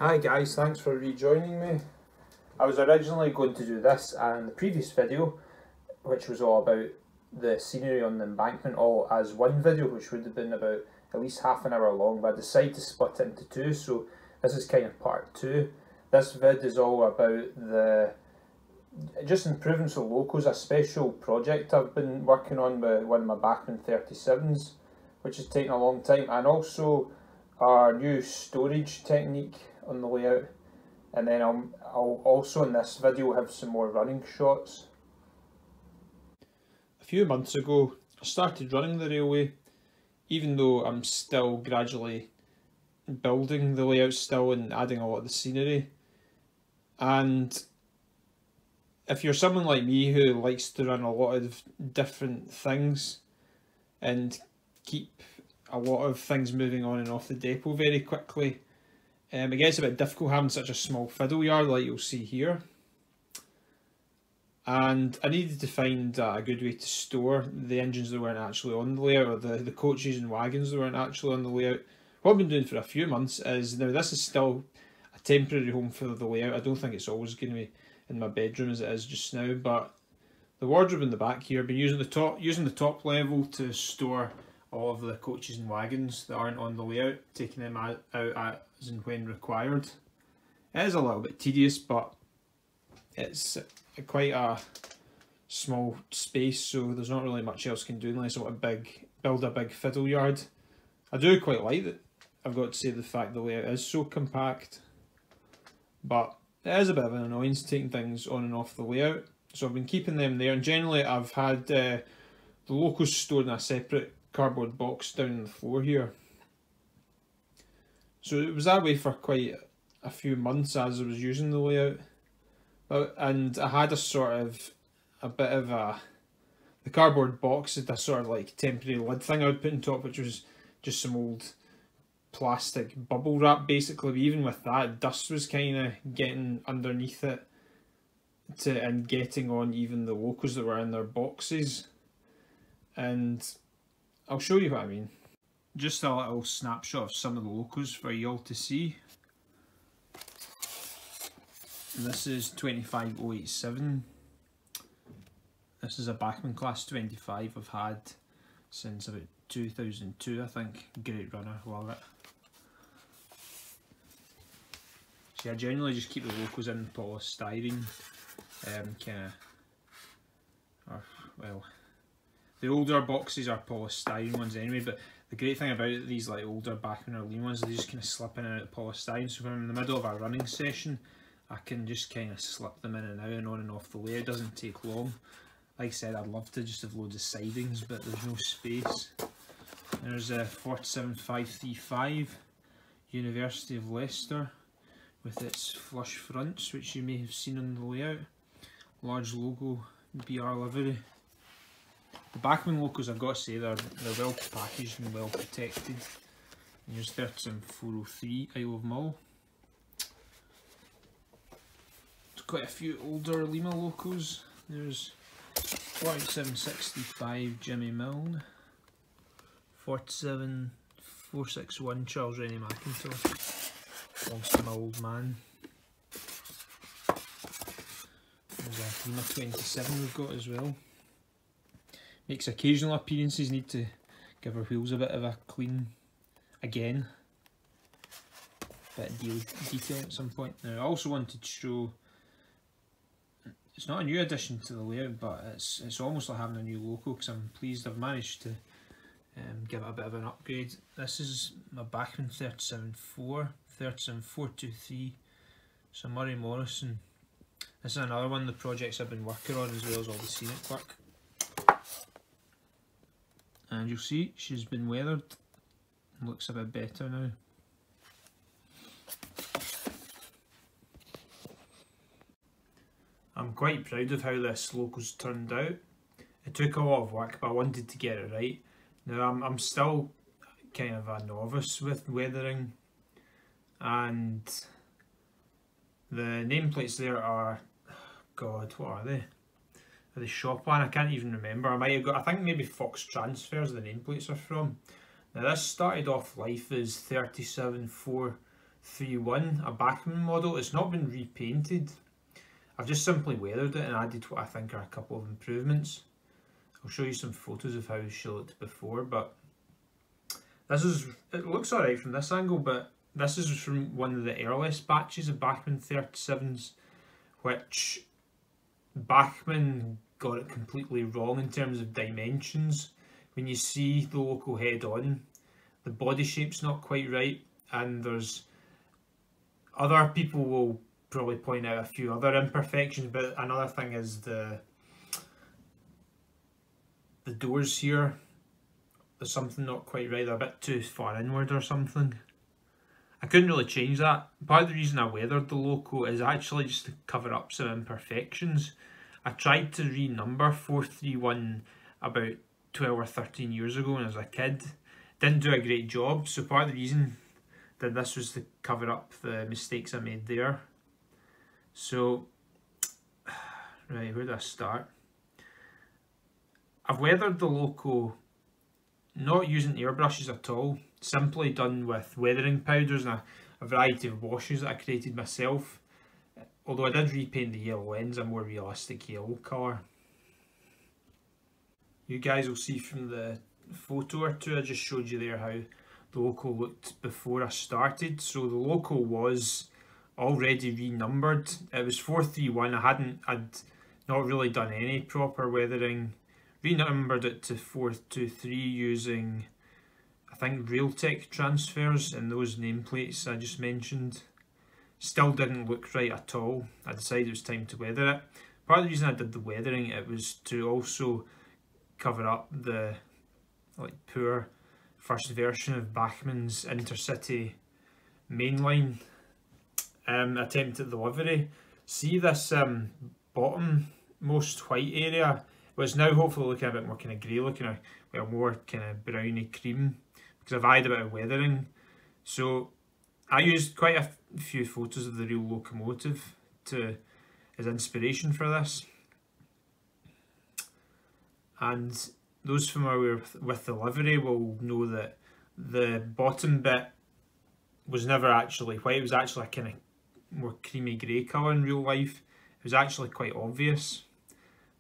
Hi guys, thanks for rejoining me. I was originally going to do this and the previous video, which was all about the scenery on the embankment, all as one video, which would have been about at least half an hour long, but I decided to split it into two, so this is kind of part two. This vid is all about the just improvements of Locos, a special project I've been working on with one of my Bachmann 37s, which has taken a long time, and also our new storage technique on the layout. And then I'll also in this video have some more running shots. A few months ago I started running the railway, even though I'm still gradually building the layout still and adding a lot of the scenery. And if you're someone like me who likes to run a lot of different things and keep a lot of things moving on and off the depot very quickly, it gets a bit difficult having such a small fiddle yard like you'll see here. And I needed to find a good way to store the engines that weren't actually on the layout, or the coaches and wagons that weren't actually on the layout. What I've been doing for a few months is, now this is still a temporary home for the layout. I don't think it's always going to be in my bedroom as it is just now, but the wardrobe in the back here, I've been using the top level to store all of the coaches and wagons that aren't on the layout, taking them out as and when required. It is a little bit tedious, but it's quite a small space, so there's not really much else I can do unless I want to build a big fiddle yard. I do quite like that. I've got to say, the fact the layout is so compact, but it is a bit of an annoyance taking things on and off the layout. So I've been keeping them there, and generally I've had the Locos stored in a separate cardboard box down on the floor here. So it was that way for quite a few months as I was using the layout. And I had the cardboard box had a sort of like temporary lid thing I would put on top, which was just some old plastic bubble wrap basically. But even with that, dust was kind of getting underneath it and getting on even the Locos that were in their boxes. And I'll show you what I mean. Just a little snapshot of some of the Locos for you all to see. This is 25087. This is a Bachmann Class 25 I've had since about 2002, I think. Great runner, love it. See, I generally just keep the Locos in polystyrene, well, the older boxes are polystyrene ones anyway, but the great thing about these like older Bachmann or lean ones, they just kind of slip in and out of polystyrene, so when I'm in the middle of a running session, I can just kind of slip them in and out and on and off the layout. It doesn't take long. Like I said, I'd love to just have loads of sidings, but there's no space. There's a 47535 University of Leicester with its flush fronts, which you may have seen on the layout. Large logo, BR livery. The Bachmann Locos, I've got to say, they're well packaged and well protected. And here's 37403 Isle of Mull. There's quite a few older Lima Locos. There's 48765 Jimmy Milne, 47461 Charles Rennie McIntosh, belongs to my old man. There's a Lima 27 we've got as well. Makes occasional appearances, need to give her wheels a bit of a clean again. Bit of detail at some point. Now I also wanted to show, it's not a new addition to the layout, but it's almost like having a new Loco, because I'm pleased I've managed to give it a bit of an upgrade. This is my Bachmann 37423, so Murray Morrison. This is another one of the projects I've been working on, as well as all the scenic work. And you'll see she's been weathered and looks a bit better now. I'm quite proud of how this Loco's turned out. It took a lot of work, but I wanted to get it right. Now I'm still kind of a novice with weathering, and the nameplates there are, God, what are they? Are they Chopin? I can't even remember. I think maybe Fox Transfers the nameplates are from. Now this started off life as 374 431, a Bachmann model. It's not been repainted. I've just simply weathered it and added what I think are a couple of improvements. I'll show you some photos of how she looked before, but it looks alright from this angle, but this is from one of the earliest batches of Bachmann 37s, which Bachmann got it completely wrong in terms of dimensions. When you see the Loco head on, the body shape's not quite right, and there's other people will probably point out a few other imperfections, but another thing is the doors here. There's something not quite right, they're a bit too far inward or something. I couldn't really change that. Part of the reason I weathered the Loco is actually just to cover up some imperfections. I tried to renumber 431 about 12 or 13 years ago when I was a kid. Didn't do a great job, so part of the reason that this was to cover up the mistakes I made there. So, right, where do I start? I've weathered the Loco not using airbrushes at all, simply done with weathering powders and a variety of washes that I created myself. Although I did repaint the yellow ends a more realistic yellow colour. You guys will see from the photo or two I just showed you there how the Loco looked before I started. So the Loco was already renumbered. It was 431. I'd not really done any proper weathering. Renumbered it to 423 using, I think, Realtek transfers and those nameplates I just mentioned. Still didn't look right at all. I decided it was time to weather it. Part of the reason I did the weathering, it was to also cover up the poor first version of Bachmann's intercity mainline attempt at the livery. See this bottom most white area, which now hopefully looking a bit more kind of grey looking, or well, more kind of browny cream, because I've added a bit of weathering. So I used quite a few photos of the real locomotive as inspiration for this. And those familiar with the livery will know that the bottom bit was never actually white. It was actually a kind of more creamy grey colour in real life. It was actually quite obvious.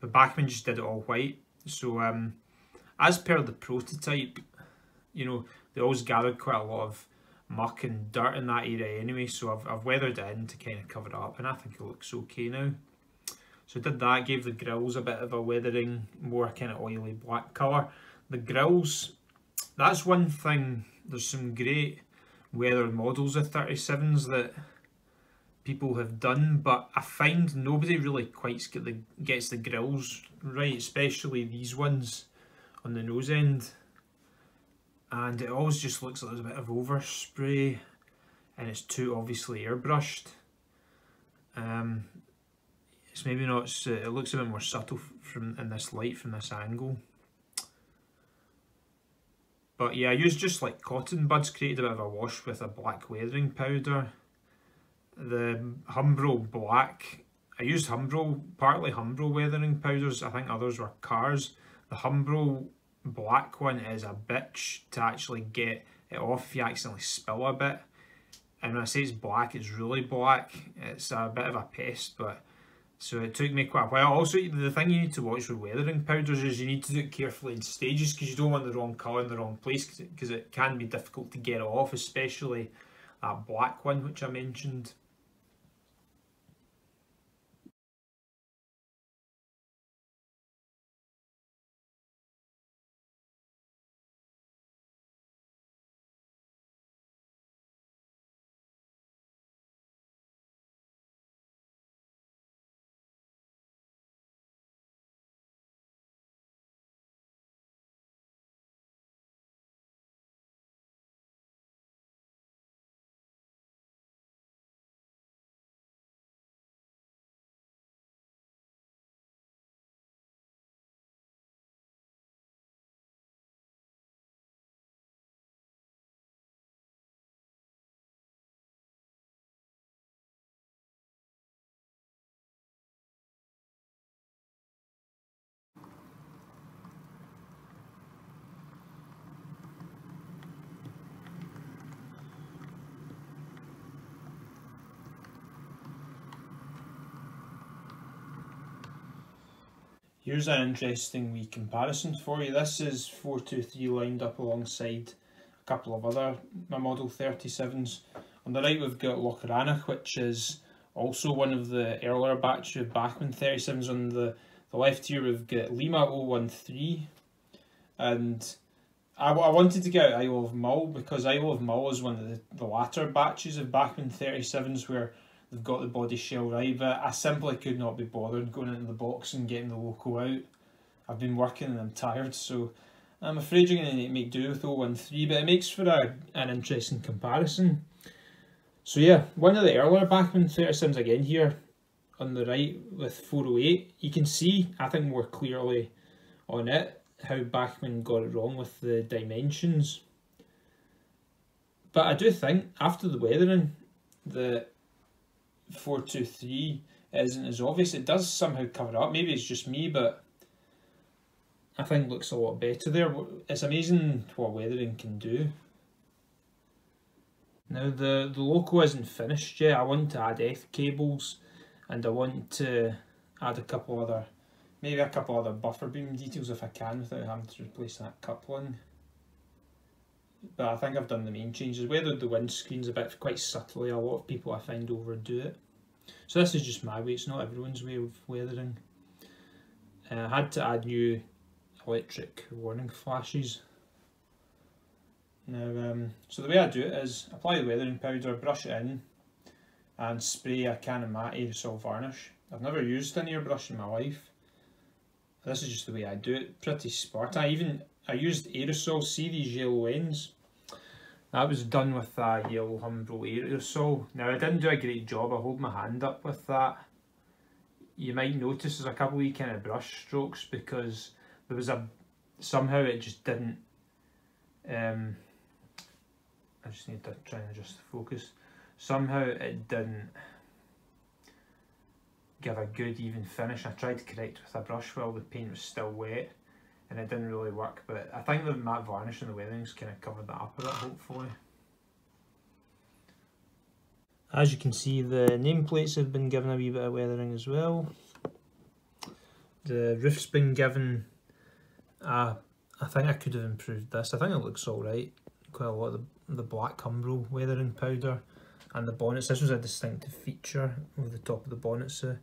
But Bachmann just did it all white. So as per the prototype, you know, they always gathered quite a lot of muck and dirt in that area anyway, so I've weathered it in to kind of cover it up, and I think it looks okay now. So I did that, gave the grills a bit of a weathering, more kind of oily black colour. The grills, that's one thing, there's some great weathered models of 37s that people have done, but I find nobody really quite gets the grills right, especially these ones on the nose end. And it always just looks like there's a bit of overspray and it's too obviously airbrushed. It's maybe not, it looks a bit more subtle in this light, from this angle. But yeah, I used just like cotton buds, created a bit of a wash with a black weathering powder. The Humbro black, I used partly Humbro weathering powders, I think others were Cars. The Humbro black one is a bitch to actually get it off if you accidentally spill a bit. And when I say it's black, it's really black. It's a bit of a pest, but so it took me quite a while. Also, the thing you need to watch with weathering powders is you need to do it carefully in stages, because you don't want the wrong colour in the wrong place, because it can be difficult to get it off, especially that black one which I mentioned. Here's an interesting wee comparison for you. This is 423 lined up alongside a couple of other my Model 37s. On the right we've got Loco, which is also one of the earlier batch of Bachmann 37s. On the left here we've got Lima 013, and I wanted to get out Isle of Mull because Isle of Mull is one of the latter batches of Bachmann 37s where they've got the body shell right, but I simply could not be bothered going into the box and getting the Loco out. I've been working and I'm tired, so I'm afraid you're going to need to make do with 013, but it makes for an interesting comparison. So yeah, one of the earlier Bachmann 37s again here on the right with 408. You can see, I think more clearly on it, how Bachmann got it wrong with the dimensions. But I do think, after the weathering, the 423 isn't as obvious. It does somehow cover up. Maybe it's just me, but I think it looks a lot better there. It's amazing what weathering can do. Now the Loco isn't finished yet. I want to add F cables, and I want to add maybe a couple other buffer beam details if I can without having to replace that coupling. But I think I've done the main changes. Weathered the windscreens a bit quite subtly. A lot of people I find overdo it. So this is just my way, it's not everyone's way of weathering. I had to add new electric warning flashes. Now, so the way I do it is apply the weathering powder, brush it in, and spray a can of matte aerosol varnish. I've never used an airbrush in my life. This is just the way I do it, pretty Spartan. I used aerosol. See these yellow ends? That was done with a yellow Umbro aerosol. Now I didn't do a great job. I hold my hand up with that. You might notice there's a couple of kind of brush strokes because there was somehow it just didn't. I just need to try and adjust the focus. Somehow it didn't give a good even finish. I tried to correct with a brush while the paint was still wet, and it didn't really work, but I think the matte varnish and the weathering's kind of covered that up a bit, hopefully. As you can see, the nameplates have been given a wee bit of weathering as well. The roof's been given, I think I could have improved this. I think it looks alright. Quite a lot of the black Umbro weathering powder, and the bonnets. This was a distinctive feature over the top of the bonnets of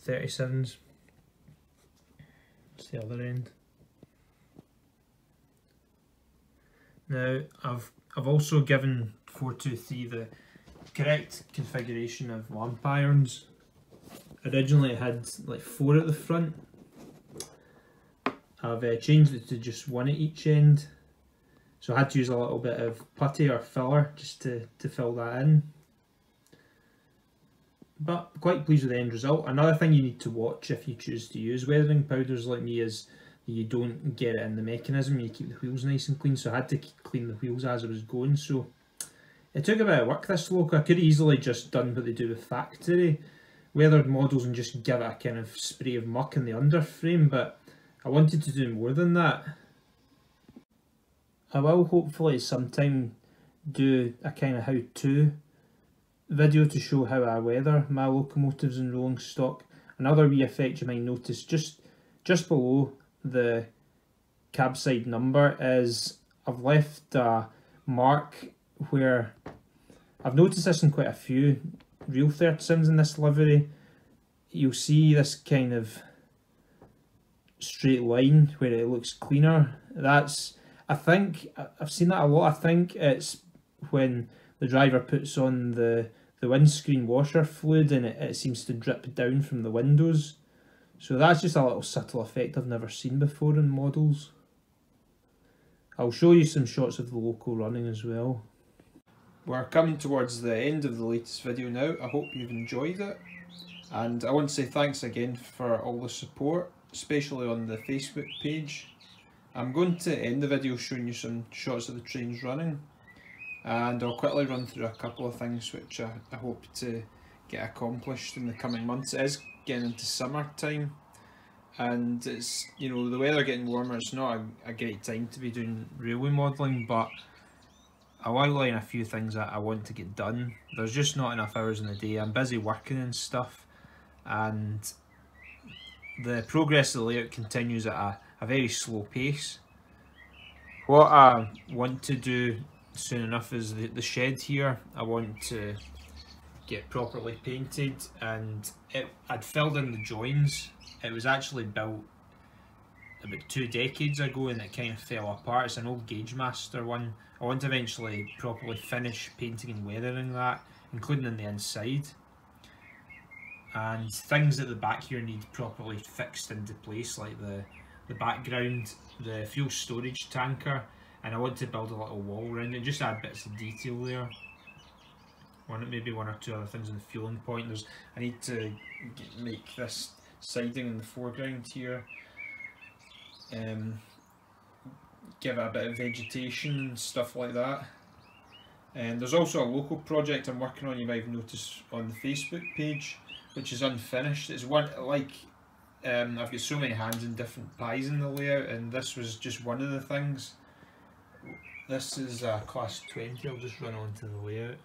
37s. It's the other end. Now I've also given 423 the correct configuration of lamp irons. Originally it had like 4 at the front. I've changed it to just 1 at each end, so I had to use a little bit of putty or filler just to fill that in. But quite pleased with the end result. Another thing you need to watch if you choose to use weathering powders like me is you don't get it in the mechanism, you keep the wheels nice and clean, so I had to clean the wheels as I was going. So it took a bit of work, this Loco. I could have easily just done what they do with factory weathered models and just give it a kind of spray of muck in the underframe, but I wanted to do more than that. I will hopefully sometime do a kind of how-to video to show how I weather my locomotives and rolling stock. Another wee effect you might notice just below the cab side number is I've left a mark where I've noticed this in quite a few real 37s in this livery. You'll see this kind of straight line where it looks cleaner. I think I've seen that a lot. I think it's when the driver puts on the windscreen washer fluid and it seems to drip down from the windows. So that's just a little subtle effect I've never seen before in models. I'll show you some shots of the Loco running as well. We're coming towards the end of the latest video now. I hope you've enjoyed it, and I want to say thanks again for all the support, especially on the Facebook page. I'm going to end the video showing you some shots of the trains running, and I'll quickly run through a couple of things which I hope to get accomplished in the coming months. It is getting into summertime, and it's, you know, the weather getting warmer. It's not a great time to be doing railway modelling, but I'll outline a few things that I want to get done. There's just not enough hours in the day. I'm busy working and stuff, and the progress of the layout continues at a very slow pace. What I want to do soon enough is the shed here. I want to get properly painted, and I'd filled in the joins. It was actually built about 2 decades ago and it kind of fell apart. It's an old Gauge Master one. I want to eventually properly finish painting and weathering that, including in the inside. And things at the back here need properly fixed into place, like the background, the fuel storage tanker, and I want to build a little wall around it, just add bits of detail there. Maybe one or two other things on the fueling point. I need to make this siding in the foreground here, give it a bit of vegetation and stuff like that. And there's also a Loco project I'm working on, you might have noticed on the Facebook page, which is unfinished. It's one, like, I've got so many hands in different pies in the layout, and this was just one of the things. This is class 20, I'll just run on to the layout.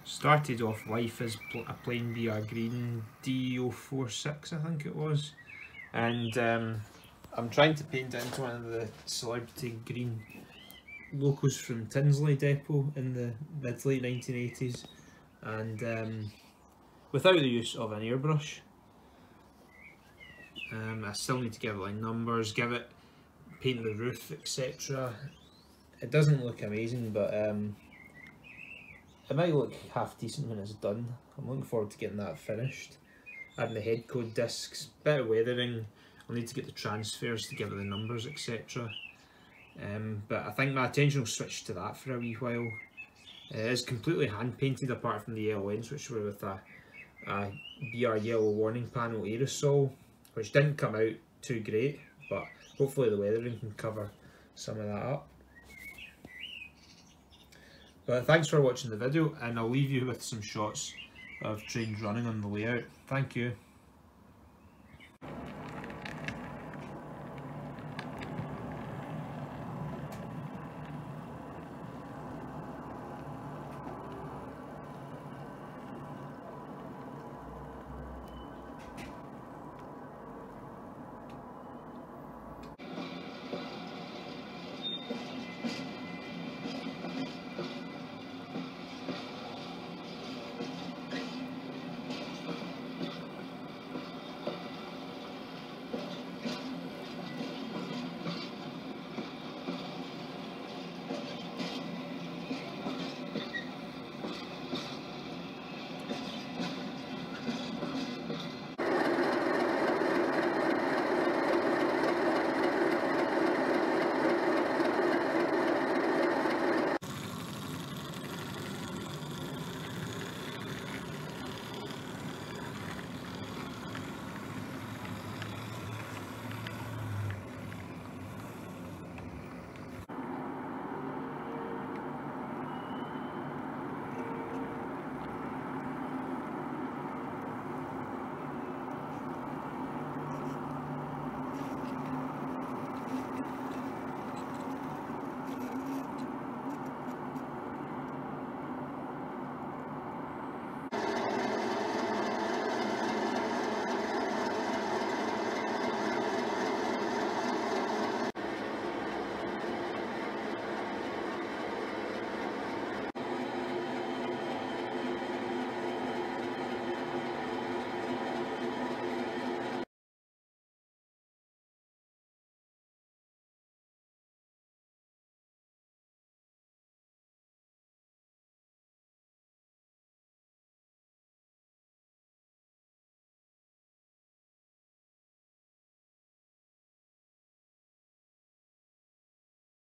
Started off life as a plain BR green D046, I think it was, and I'm trying to paint it into one of the celebrity green Locos from Tinsley Depot in the mid-late 1980s, and without the use of an airbrush. I still need to give it like numbers, paint the roof, etc. It doesn't look amazing, but it might look half decent when it's done. I'm looking forward to getting that finished. Adding the head code discs, bit of weathering. I'll need to get the transfers to give it the numbers, etc. But I think my attention will switch to that for a wee while. It is completely hand painted apart from the yellow ends, which were with a BR yellow warning panel aerosol, which didn't come out too great, but hopefully the weathering can cover some of that up. But thanks for watching the video, and I'll leave you with some shots of trains running on the layout. Thank you.